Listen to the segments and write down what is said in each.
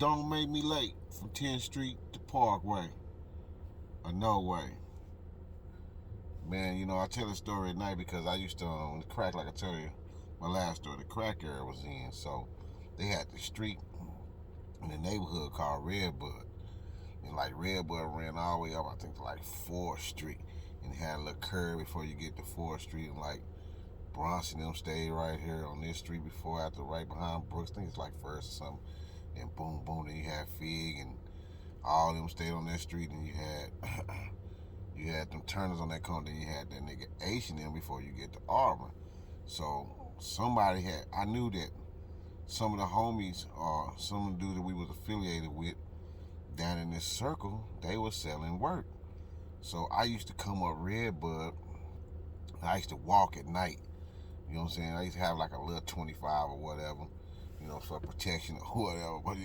Don't make me late from 10th Street to Parkway. Or no way. Man, I tell this story at night because I used to, the crack, like I tell you, my last story, the crack era was in. So they had the street in the neighborhood called Redbud. And like Redbud ran all the way up, I think, to like 4th Street. And had a little curve before you get to 4th Street. And like Bronson them stayed right here on this street before, after, right behind Brooks. I think it's like First or something. And boom, boom, then you had Fig and all of them stayed on that street. And you had you had them Turners on that corner. Then you had that nigga Asian them before you get to Auburn. So I knew that some of the homies or some of the dudes that we was affiliated with down in this circle, they was selling work. So I used to come up Redbud. I used to walk at night. You know what I'm saying? I used to have like a little 25 or whatever, for protection or whatever. But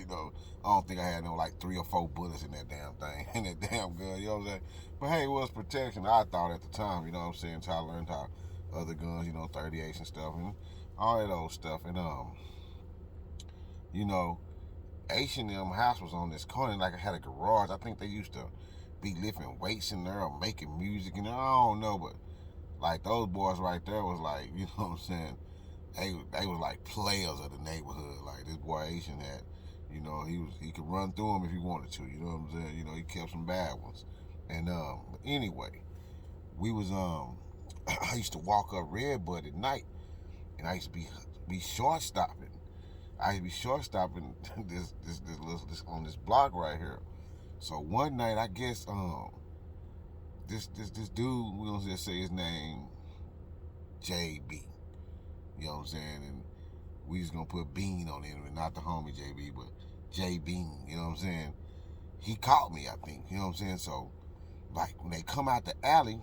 I don't think I had no like 3 or 4 bullets in that damn thing, in that damn gun. You know what I'm saying? But hey, it was protection. I thought at the time. You know what I'm saying? Until I learned how other guns, 38s and stuff, and all that old stuff. And Asian house was on this corner, like I had a garage. I think they used to be lifting weights in there or making music, I don't know, but like those boys right there was like, you know what I'm saying, they was like players of the neighborhood. Like this boy Asian had, he could run through them if he wanted to, you know what I'm saying, he kept some bad ones. And but anyway, we was I used to walk up Redbud at night, and I used to be short stopping. I used to be short stopping this on this block right here. So one night, I guess this dude, we gonna just say his name, JB. You know what I'm saying? And we just gonna put Bean on it, and not the homie JB, but J Bean. You know what I'm saying? He caught me, I think. You know what I'm saying? So like when they come out the alley,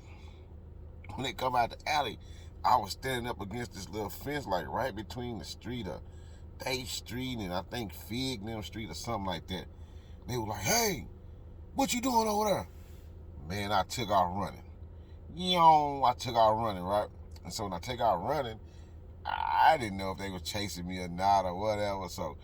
I was standing up against this little fence, like right between the street of Day Street and I think Fig Nim Street or something like that. They were like, "Hey, what you doing over there?" Man, I took off running. I took off running, right? And so when I take off running, I didn't know if they were chasing me or not or whatever. So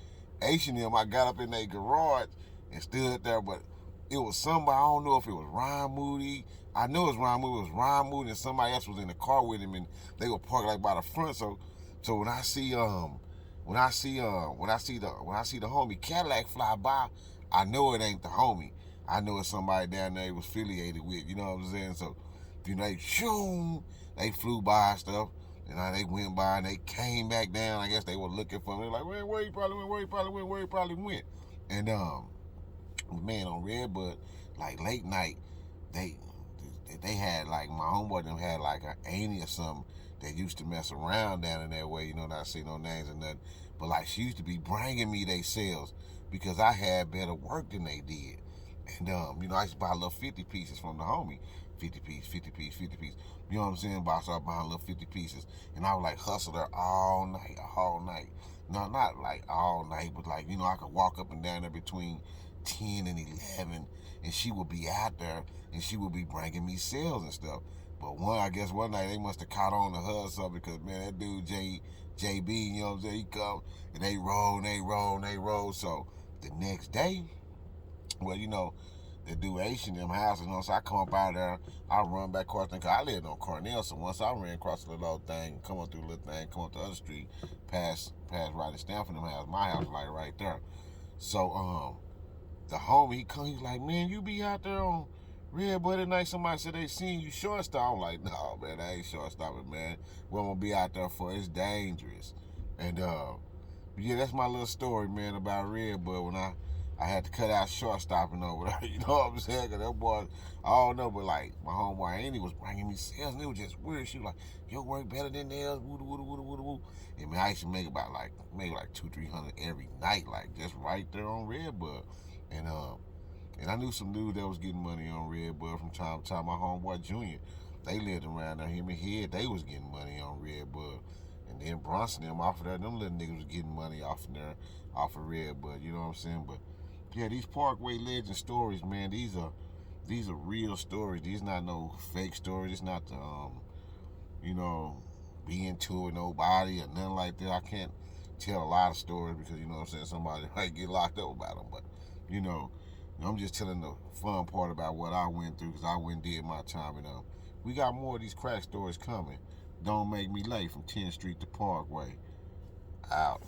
Asian them, I got up in their garage and stood there, but it was somebody, I don't know if it was Ron Moody. I know it was Ron Moody. It was Ron Moody and somebody else was in the car with him, and they were parked like by the front. So when I see the homie Cadillac fly by, I know it ain't the homie. I know it's somebody down there he was affiliated with. You know what I'm saying? So they flew by and stuff. And they went by and they came back down. I guess they were looking for me. Like, where he probably went. And man, on Redbud, like late night, they had like my homeboy them had like an auntie or something that used to mess around down in that way. Not say no names or nothing, but like she used to be bringing me they sales because I had better work than they did. And I used to buy little 50 pieces from the homie. 50 piece. You know what I'm saying? But I started buying little 50 pieces. And I would like hustle there all night. No, not like all night, but like, I could walk up and down there between 10 and 11, and she would be out there, and she would be bringing me sales and stuff. But I guess one night they must have caught on to her or something, because, man, that dude, JB, you know what I'm saying, he come, and they roll. So the next day, well, the dude Asian them houses, so I come up out there, I run back across there, because I lived on Cornell, so once I ran across the little thing, come up through the little thing, come up the other street, past right at Stanford them house, my house like right there. So, the homie, he's like, "Man, you be out there on Redbud at night, somebody said they seen you shortstop." I'm like, "No, man, I ain't shortstopping, man. What I'm gonna be out there for? It's dangerous." And yeah, that's my little story, man, about Redbud when I had to cut out shortstopping over there. You know what I'm saying? Cause that boy, I don't know, but like my homeboy Andy was bringing me sales, and it was just weird. She was like, "Your work better than theirs." Woo. And man, I used to make like 200-300 every night, like just right there on Redbud. And I knew some dude that was getting money on Redbud from time to time. My homeboy Junior, they lived around there. Him and Head, they was getting money on Redbud. And then Bronson, them off of there, them little niggas was getting money off of there, off of Redbud. You know what I'm saying? But yeah, these Parkway legend stories, man, these are real stories. These not no fake stories. It's not the be into it nobody or nothing like that. I can't tell a lot of stories because, you know what I'm saying, somebody might get locked up about them. But, you know, I'm just telling the fun part about what I went through because I went and did my time. And we got more of these crack stories coming. Don't Make Me Late from 10th Street to Parkway. Out.